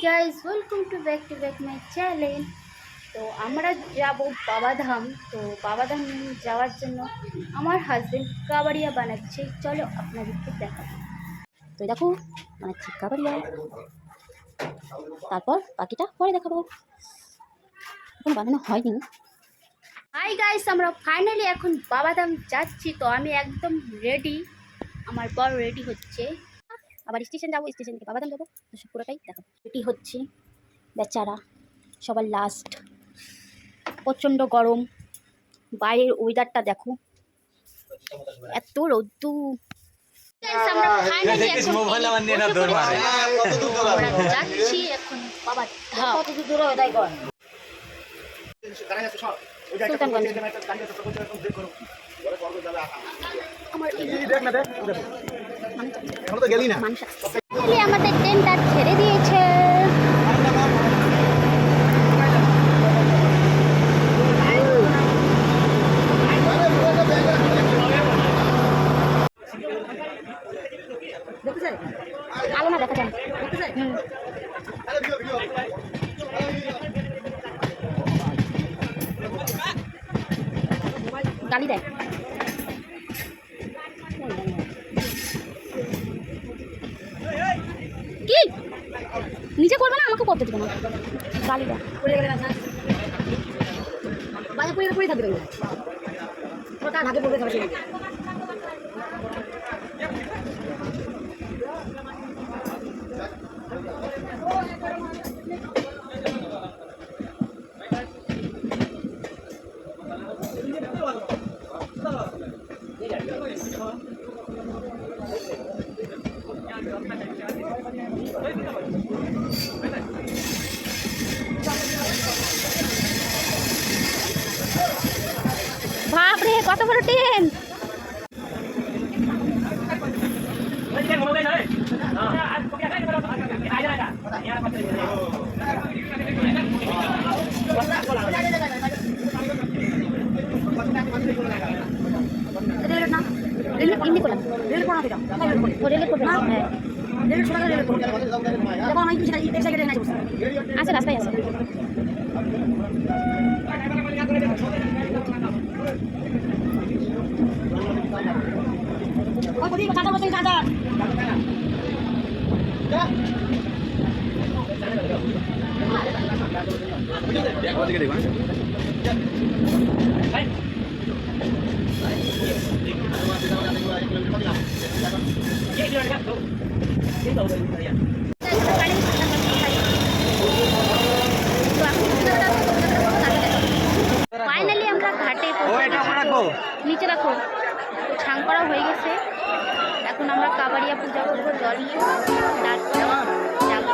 Guys welcome to back my channel. তো আমরা যাব বাবাধাম। তো বাবাধাম যাওয়ার জন্য আমার হাজবেন্ড কাবাড়িয়া বানাচ্ছে। চলো আপনাদেরকে দেখাবো। তো দেখো বানাচ্ছি কাবাড়িয়া, তারপর বাকিটা পরে দেখাবো, এখন বানানো হয়নি। হাই গাইস, আমরা ফাইনালি এখন বাবাধাম যাচ্ছি। তো আমি একদম রেডি, আমার বর রেডি হচ্ছে। আবার স্টেশন যাবো, স্টেশন থেকে বাবাধাম যাবো। তো সব পুরোটাই দেখাবো। রেডি হচ্ছে বেচারা সবার লাস্ট। প্রচণ্ড গরম, বাইরের ওয়েদারটা দেখো, এত রোদ্দু। আমরা যাচ্ছি এখন বাবা আমাদের ট্রেনটা ছেড়ে দিয়েছে। আলো না দেখা যায়, গালি দেয়। কি নিচে করবে না, আমাকে করতে দেবে না, গালি দেয়। বাজে পড়ে পড়ে থাকবে ওটা ঢাকে পড়বে খাবে। বাপরে কত বড় ট্রেন! আচ্ছা রাস্তায় আছে। ফাইনালি আমরা ঘাটে নিচে রাখো ছাং করা হয়ে গেছে। এখন আমরা কাবাড়িয়া পূজা করবো জল নিয়ে, তারপর যাবো।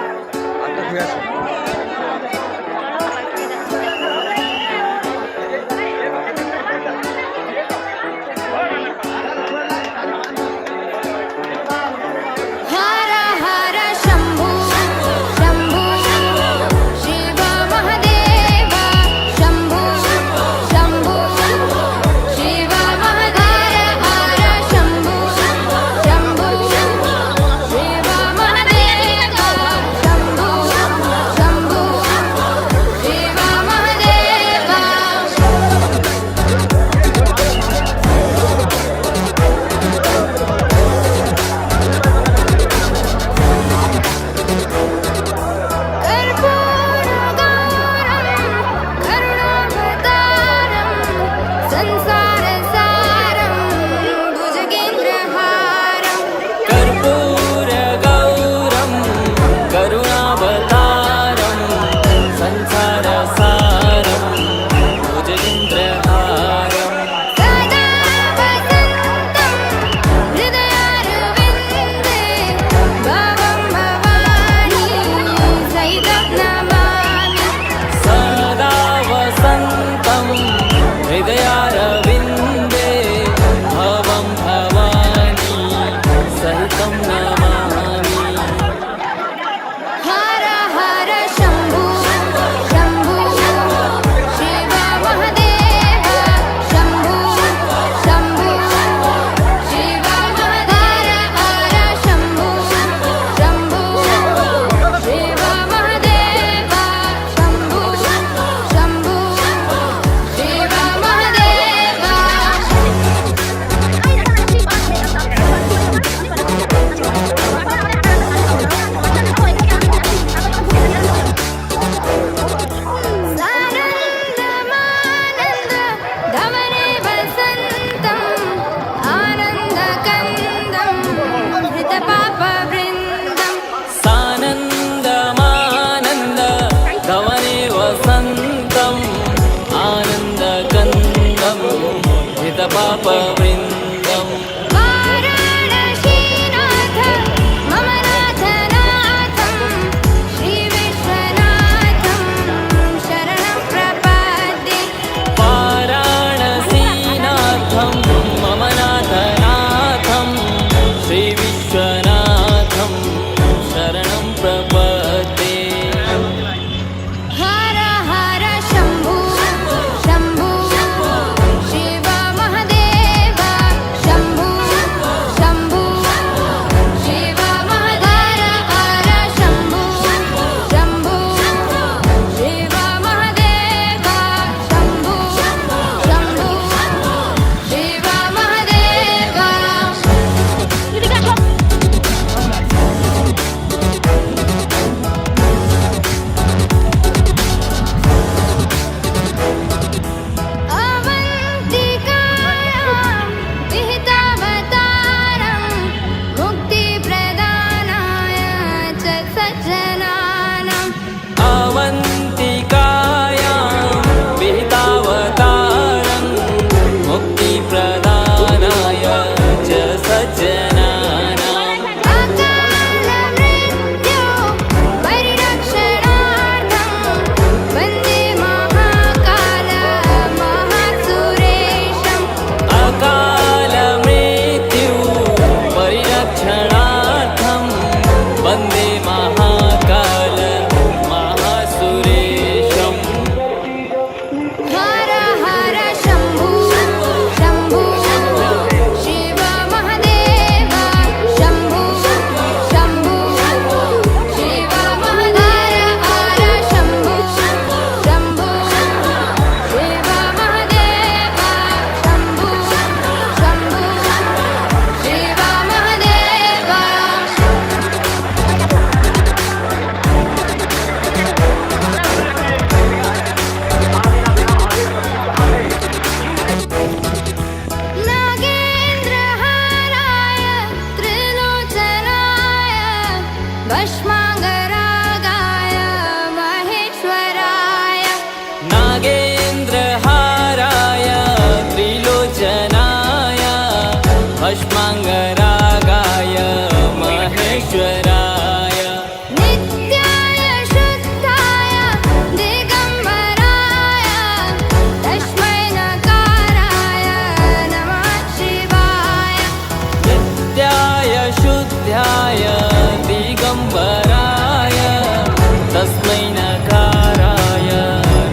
तस्मै नकाराय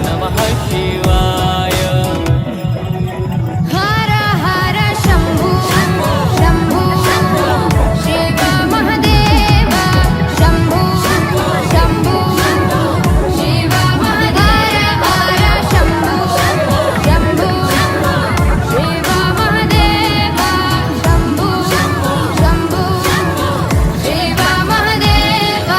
नमः शिवाय। हर हर शम्भु शम्भु शिव महादेव शम्भु शम्भु शिव महादेव हर शम्भु शम्भु शिव महादेव शम्भु शम्भु शिव महादेव।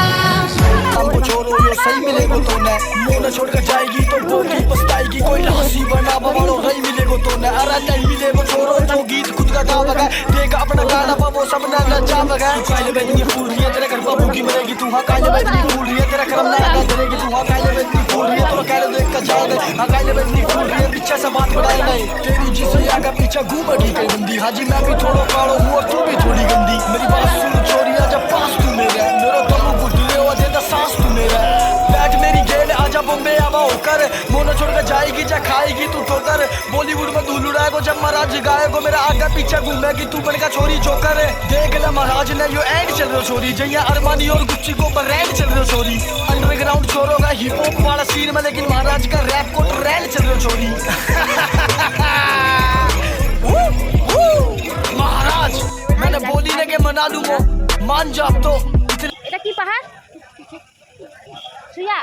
हमको छोड़ो ये सही मिलेगो तो न मोना छोड़कर जाएगी तो बोगी पछताएगी कोई हंसी बना बवालो नहीं मिलेगो तो न अरे नहीं मिलेगो छोड़ो जो गीत खुद का गा बगा देगा अपना गाना वो सब ना नचा बगा काले बजनी फूल रही है तेरे घर बाबू की मरेगी तू हाँ काले बजनी फूल रही है तेरा करम ना लगा देगी तू हाँ काले बजनी फूल रही है तो काले देख का जाओ दे हाँ काले बजनी फूल रही है पीछे से बात बढ़ाई नहीं तेरी जिसे आगा पीछे घूमड़ी कई बंदी हाजी मैं भी थोड़ा कालो हूँ और तू भी थोड़ी गंदी मेरी बात सुन चोरिया जब पास तू मेरा मेरा दम गुटले हो दे सांस तू मेरा बैठ मेरी गेल आजा बॉम्बे आवा होकर मोना छोड़कर जाएगी जा खाएगी तू ठोकर बॉलीवुड में धूल उड़ाएगो जब महाराज गाएगो मेरा आगा पीछे घूमेगी तू बनेगा छोरी जोकर देख ले महाराज ने यो एंड चल रहा छोरी जैया अरमानी और गुच्ची को पर रैंड चल रहा छोरी अंडरग्राउंड चोरों का हिप हॉप वाला सीन में लेकिन महाराज का रैप को ट्रेंड चल रहा छोरी महाराज मैंने बोली ने के मना लूंगा मान जा अब तो এটা কি পাহাড় সুয়া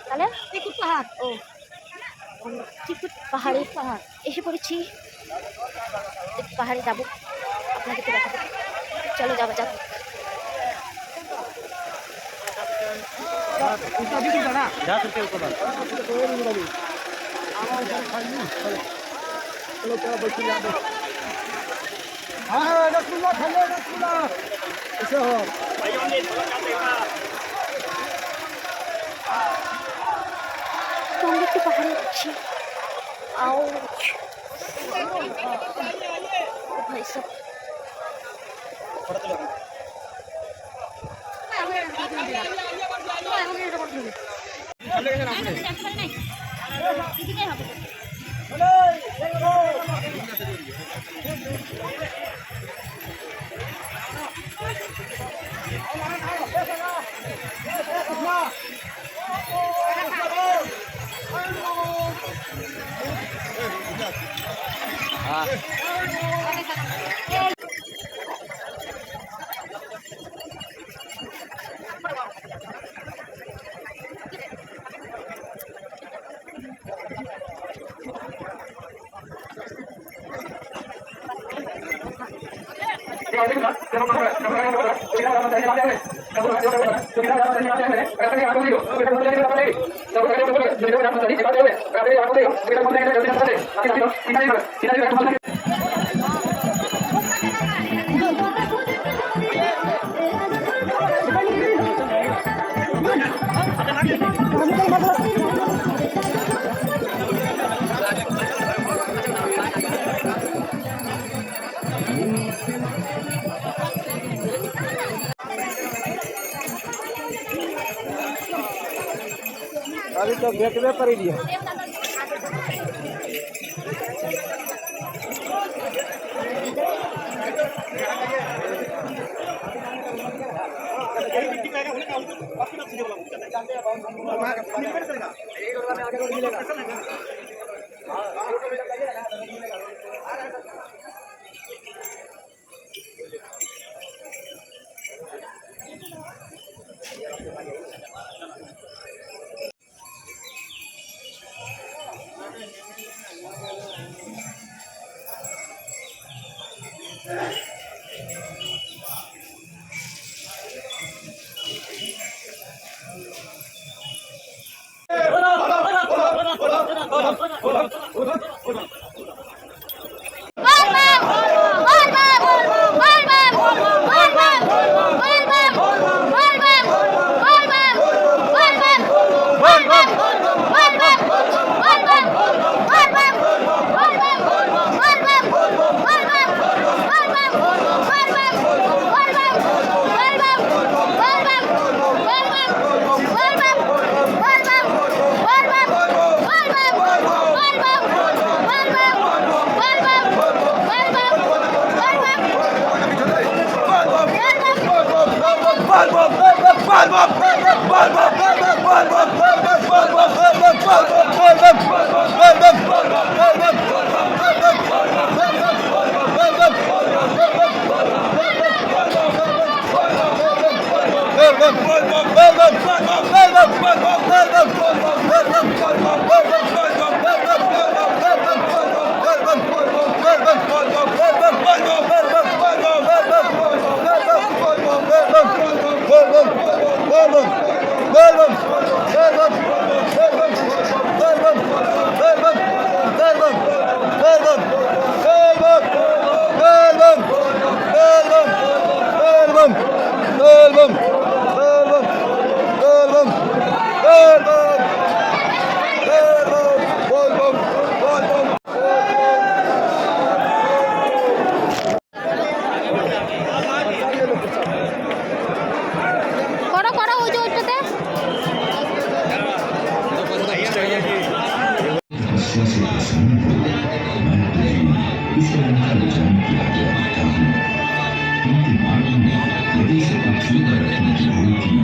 তাহলে টিকুট পাহাড় ও টিকুট পাহাড় এসে পড়েছি পাহাড়ে যাবো আপনাদেরকে দেখাবো চলো যাবো যাক তো আমরা একটু পাহাড়ে যাচ্ছি আও ভাই সব अभी तो गेट में पड़ी है इस पर उनका विचार किया गया था उनके मार्ग में यदि इसे पृथ्वी पर रखने की भूल थी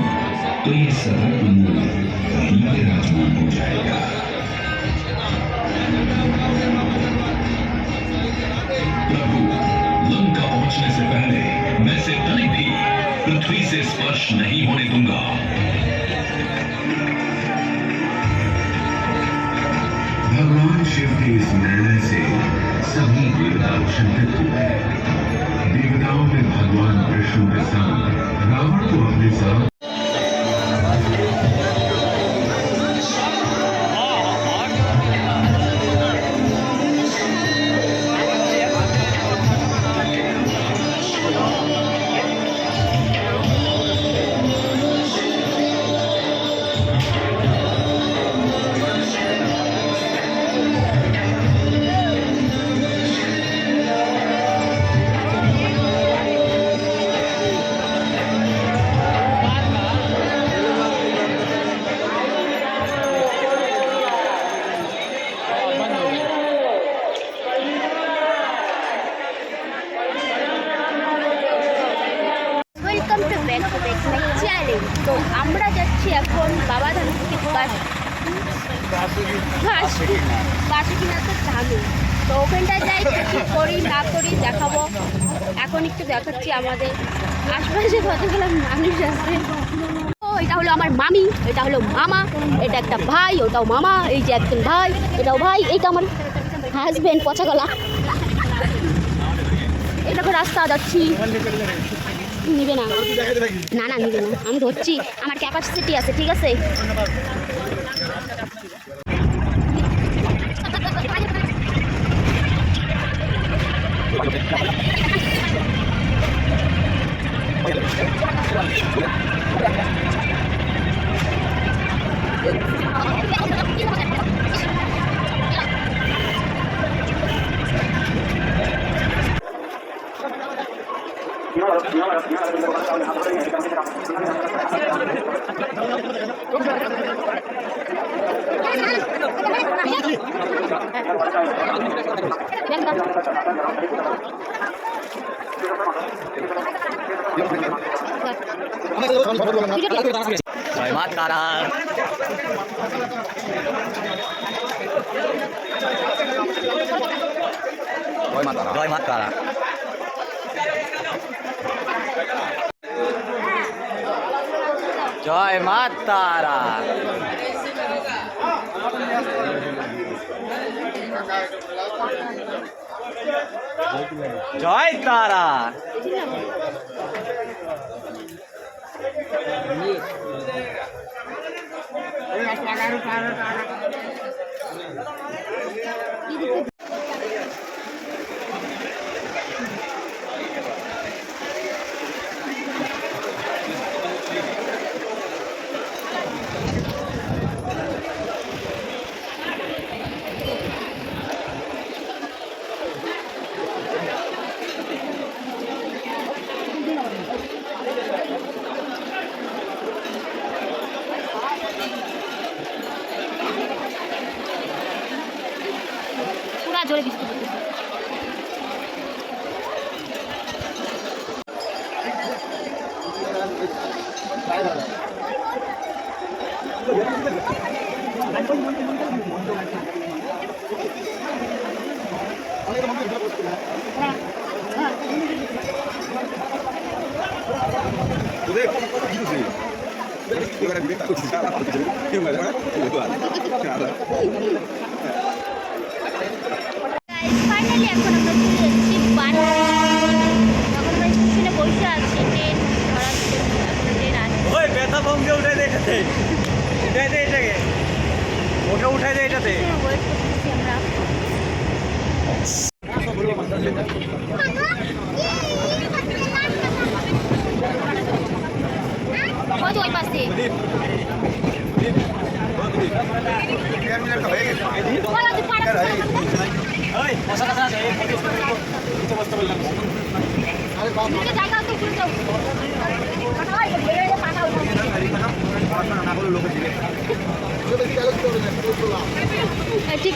तो ये सदा के लिए वहीं विराजमान हो जाएगा प्रभु लंका पहुंचने से पहले मैं इसे तनिक भी पृथ्वी से स्पर्श नहीं होने दूंगा भगवान शिव के इस निर्णय से सभी देवता चिंतित हुए देवताओं ने भगवान विष्णु के संग रावण को अपने साथ welcome to back to back my channel. তো আমরা যাচ্ছি এখন বাবাধাম থেকে বাসুকিনাথ ধামে। তো ওখানটায় যাই কী করি না করি দেখাবো। এখন একটু দেখাচ্ছি আমাদের আশপাশে কতগুলো মানুষ আছে। ও এটা হলো আমার মামি, এটা হলো মামা, এটা একটা ভাই, ওটাও মামা, এই যে একজন ভাই, এটাও ভাই, এইটা আমার হাজব্যান্ড পচা গলা। এটা রাস্তা যাচ্ছি, নিবে না, না না নিবে না, আমি ধরছি, আমার ক্যাপাসিটি আছে, ঠিক আছে। জয় মা তারা জয় মা তারা জয় মা তারা জয় তারা পুরা জোরে বৃষ্টি পড়তেছে। ফাইনালি এখন আমরা চলে যাচ্ছি বানারস। স্টেশনে বসে আছি, ট্রেন ধরার জন্য। ট্রেন আসছে। ওই ব্যথা ভঙ্গে উঠাই দে এটাতে, উঠাই দে এটাকে, ওকে উঠাই দে এটাতে। ওয়েট করতেছি আমরা। ওই যে ওই পাশে ঠিক